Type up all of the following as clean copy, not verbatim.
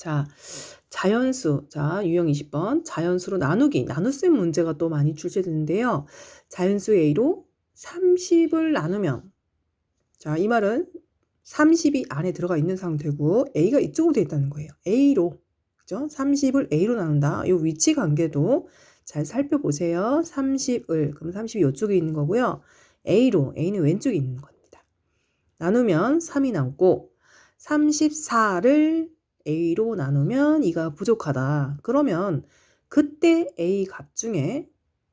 자, 자연수. 자, 유형 20번. 자연수로 나누기. 나눗셈 문제가 또 많이 출제되는데요. 자연수 A로 30을 나누면, 자, 이 말은 30이 안에 들어가 있는 상태고 A가 이쪽으로 되어 있다는 거예요. A로. 그죠? 30을 A로 나눈다. 이 위치 관계도 잘 살펴보세요. 30을. 그럼 30이 이쪽에 있는 거고요. A로. A는 왼쪽에 있는 겁니다. 나누면 3이 나오고 34를 A로 나누면 2가 부족하다. 그러면 그때 A 값 중에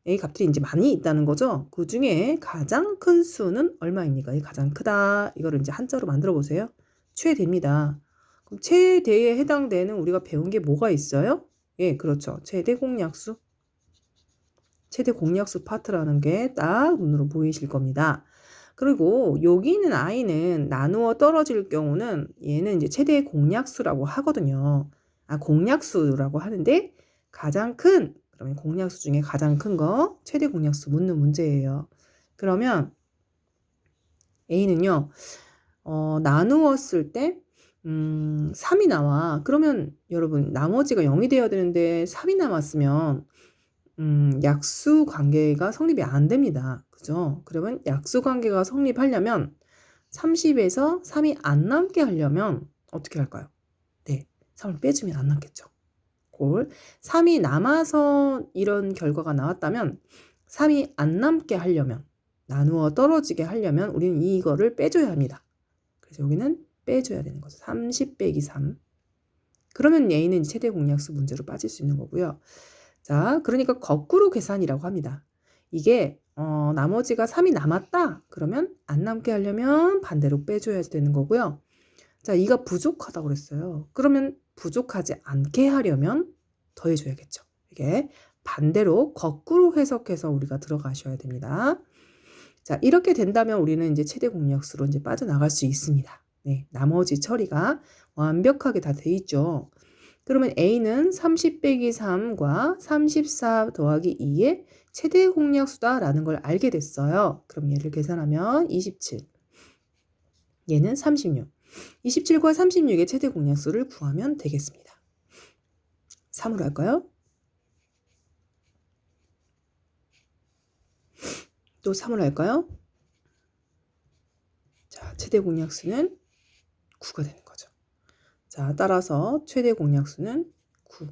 A 값들이 이제 많이 있다는 거죠. 그 중에 가장 큰 수는 얼마입니까? 이 가장 크다. 이거를 이제 한자로 만들어 보세요. 최대입니다. 그럼 최대에 해당되는 우리가 배운 게 뭐가 있어요? 예, 그렇죠. 최대 공약수. 최대 공약수 파트라는 게 딱 눈으로 보이실 겁니다. 그리고 여기 있는 i는 나누어 떨어질 경우는 얘는 이제 최대 공약수라고 하거든요. 공약수라고 하는데 가장 큰, 그러면 공약수 중에 가장 큰 거 최대 공약수 묻는 문제예요. 그러면 a는요, 나누었을 때 3이 나와. 그러면 여러분 나머지가 0이 되어야 되는데 3이 남았으면 약수 관계가 성립이 안 됩니다. 그죠? 그러면 약수 관계가 성립하려면 30에서 3이 안 남게 하려면 어떻게 할까요? 네, 3을 빼주면 안 남겠죠. 3이 남아서 이런 결과가 나왔다면 3이 안 남게 하려면, 나누어 떨어지게 하려면 우리는 이거를 빼줘야 합니다. 그래서 여기는 빼줘야 되는 거죠. 30 빼기 3. 그러면 A는 최대 공약수 문제로 빠질 수 있는 거고요. 자, 그러니까 거꾸로 계산이라고 합니다. 이게 나머지가 3이 남았다. 그러면 안 남게 하려면 반대로 빼줘야 되는 거고요. 자, 2가 부족하다고 그랬어요. 그러면 부족하지 않게 하려면 더해줘야겠죠. 이게 반대로 거꾸로 해석해서 우리가 들어가셔야 됩니다. 자, 이렇게 된다면 우리는 이제 최대 공약수로 이제 빠져나갈 수 있습니다. 네, 나머지 처리가 완벽하게 다 돼 있죠. 그러면 A는 30 빼기 3과 34 더하기 2의 최대 공약수다라는 걸 알게 됐어요. 그럼 얘를 계산하면 27. 얘는 36. 27과 36의 최대 공약수를 구하면 되겠습니다. 3으로 할까요? 또 3으로 할까요? 자, 최대 공약수는 9가 되는 거죠. 자, 따라서 최대 공약수는 9.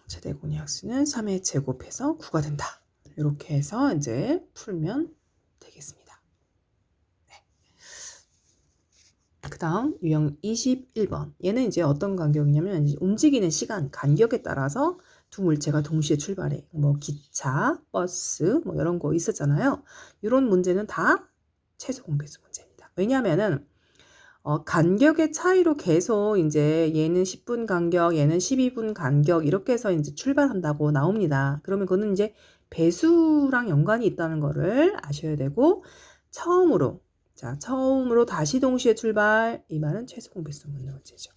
최대 공약수는 3의 제곱해서 9가 된다. 이렇게 해서 이제 풀면 되겠습니다. 네. 그 다음 유형 21번. 얘는 이제 어떤 간격이냐면 이제 움직이는 시간, 간격에 따라서 두 물체가 동시에 출발해. 뭐 기차, 버스, 뭐 이런 거 있었잖아요. 이런 문제는 다 최소 공배수 문제입니다. 왜냐하면은 간격의 차이로 계속 이제 얘는 10분 간격, 얘는 12분 간격 이렇게 해서 이제 출발한다고 나옵니다. 그러면 그거는 이제 배수랑 연관이 있다는 거를 아셔야 되고 처음으로 다시 동시에 출발, 이 말은 최소 공배수 묻는 문제죠.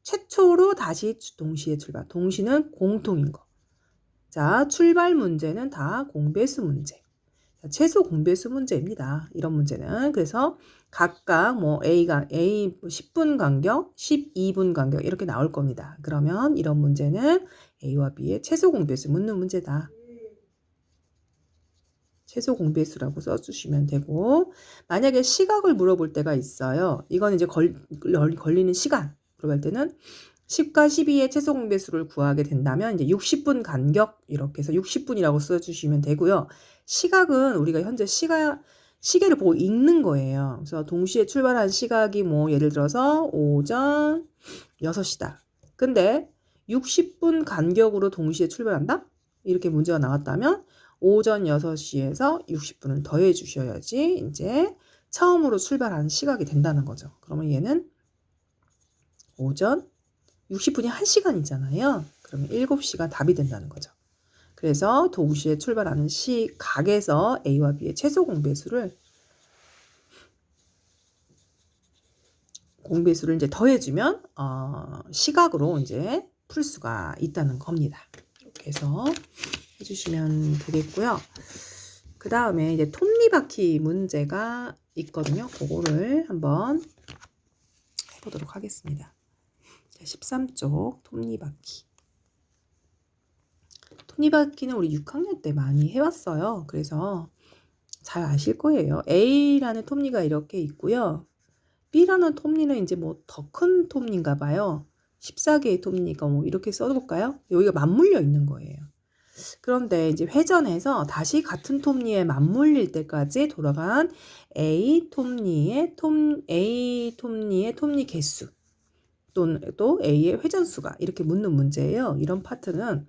최초로 다시 동시에 출발. 동시는 공통인 거. 자, 출발 문제는 다 공배수 문제. 최소 공배수 문제입니다. 이런 문제는. 그래서 각각 뭐 A 10분 간격, 12분 간격 이렇게 나올 겁니다. 그러면 이런 문제는 A와 B의 최소 공배수 묻는 문제다. 최소 공배수라고 써주시면 되고, 만약에 시각을 물어볼 때가 있어요. 이건 이제 걸리는 시간 물어볼 때는 10과 12의 최소 공배수를 구하게 된다면 이제 60분 간격 이렇게 해서 60분이라고 써주시면 되고요. 시각은 우리가 현재 시계를 보고 읽는 거예요. 그래서 동시에 출발한 시각이 뭐 예를 들어서 오전 6시다. 근데 60분 간격으로 동시에 출발한다? 이렇게 문제가 나왔다면 오전 6시에서 60분을 더해 주셔야지 이제 처음으로 출발하는 시각이 된다는 거죠. 그러면 얘는 오전 60분이 1시간이잖아요. 그러면 7시가 답이 된다는 거죠. 그래서 동시에 출발하는 시각에서 A와 B의 최소 공배수를 이제 더해주면 시각으로 이제 풀 수가 있다는 겁니다. 이렇게 해서 해주시면 되겠고요. 그 다음에 이제 톱니바퀴 문제가 있거든요. 그거를 한번 해보도록 하겠습니다. 13쪽 톱니바퀴. 톱니바퀴는 우리 6학년 때 많이 해왔어요. 그래서 잘 아실 거예요. A라는 톱니가 이렇게 있고요. B라는 톱니는 이제 뭐 더 큰 톱니인가 봐요. 14개의 톱니가 뭐 이렇게 써볼까요? 여기가 맞물려 있는 거예요. 그런데 이제 회전해서 다시 같은 톱니에 맞물릴 때까지 돌아간 A 톱니의 톱니 개수 또 A의 회전수가 이렇게 묻는 문제예요. 이런 파트는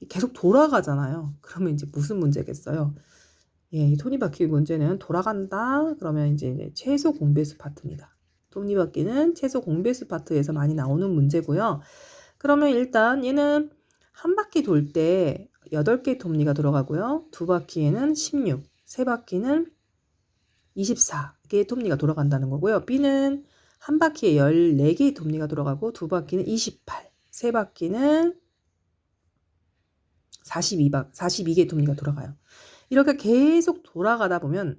계속 돌아가잖아요. 그러면 이제 무슨 문제겠어요? 예, 이 톱니바퀴 문제는 돌아간다. 그러면 이제 최소 공배수 파트입니다. 톱니바퀴는 최소 공배수 파트에서 많이 나오는 문제고요. 그러면 일단 얘는 한 바퀴 돌 때 8개 톱니가 돌아가고요. 두 바퀴에는 16, 세 바퀴는 24개의 톱니가 돌아간다는 거고요. B는 한 바퀴에 14개의 톱니가 돌아가고 두 바퀴는 28, 세 바퀴는 42개의 톱니가 돌아가요. 이렇게 계속 돌아가다 보면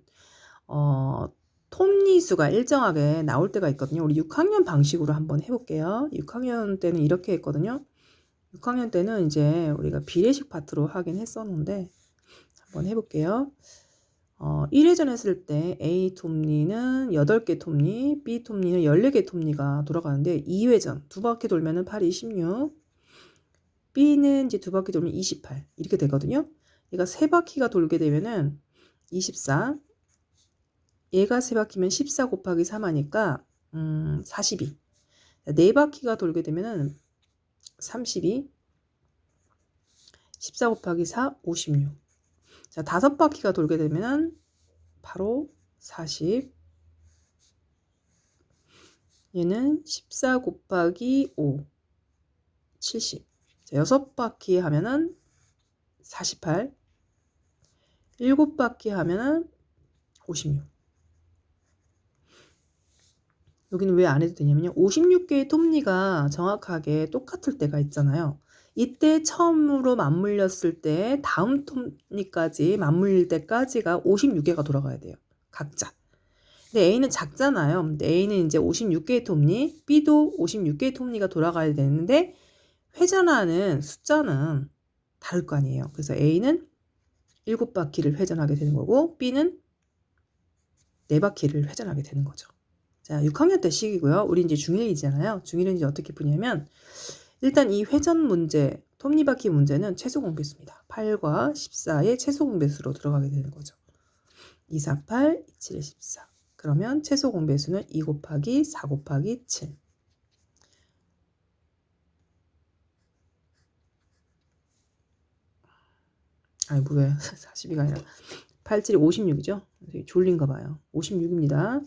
톱니 수가 일정하게 나올 때가 있거든요. 우리 6학년 방식으로 한번 해볼게요. 6학년 때는 이렇게 했거든요. 6학년 때는 이제 우리가 비례식 파트로 하긴 했었는데 한번 해볼게요. 1회전 했을 때 A 톱니는 8개 톱니, B 톱니는 14개 톱니가 돌아가는데 2회전 두 바퀴 돌면은 8이 16, B는 이제 두 바퀴 돌면 28 이렇게 되거든요. 얘가 세 바퀴가 돌게 되면은 24, 얘가 세 바퀴면 14 곱하기 3 하니까 42. 네 바퀴가 돌게 되면은 32, 14 곱하기 4, 56. 자, 다섯 바퀴가 돌게 되면은 바로 40. 얘는 14 곱하기 5, 70. 자, 6바퀴 하면은 48. 7바퀴 하면은 56. 여기는 왜 안 해도 되냐면요. 56개의 톱니가 정확하게 똑같을 때가 있잖아요. 이때 처음으로 맞물렸을 때 다음 톱니까지 맞물릴 때까지가 56개가 돌아가야 돼요. 각자. 근데 A는 작잖아요. 근데 A는 이제 56개의 톱니, B도 56개의 톱니가 돌아가야 되는데 회전하는 숫자는 다를 거 아니에요. 그래서 A는 7바퀴를 회전하게 되는 거고 B는 4바퀴를 회전하게 되는 거죠. 자, 6학년 때 식이고요. 우리 이제 중1이잖아요. 중1은 이제 어떻게 푸냐면 일단 이 회전 문제, 톱니바퀴 문제는 최소 공배수입니다. 8과 14의 최소 공배수로 들어가게 되는 거죠. 2, 4, 8, 2, 7, 14. 그러면 최소 공배수는 2 곱하기 4 곱하기 7. 아니 뭐야 42가 아니라 8, 7이 56이죠. 졸린가 봐요. 56입니다.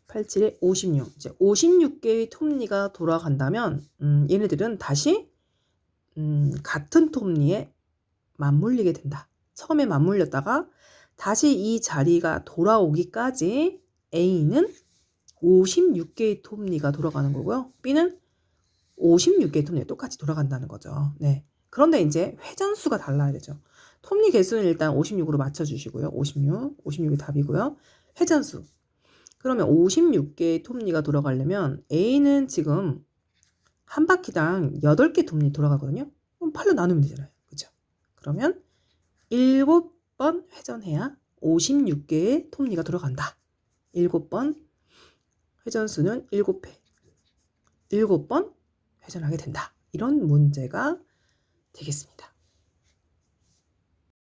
8, 7에 56. 이제 56개의 톱니가 돌아간다면 얘네들은 다시 같은 톱니에 맞물리게 된다. 처음에 맞물렸다가 다시 이 자리가 돌아오기까지 A는 56개의 톱니가 돌아가는 거고요. B는 56개의 톱니가 똑같이 돌아간다는 거죠. 네. 그런데 이제 회전수가 달라야 되죠. 톱니 개수는 일단 56으로 맞춰주시고요. 56이 답이고요. 회전수. 그러면 56개의 톱니가 돌아가려면 A는 지금 한 바퀴당 8개 톱니 돌아가거든요. 그럼 8로 나누면 되잖아요. 그죠? 그러면 7번 회전해야 56개의 톱니가 돌아간다. 7번 회전수는 7회. 7번 회전하게 된다. 이런 문제가 되겠습니다.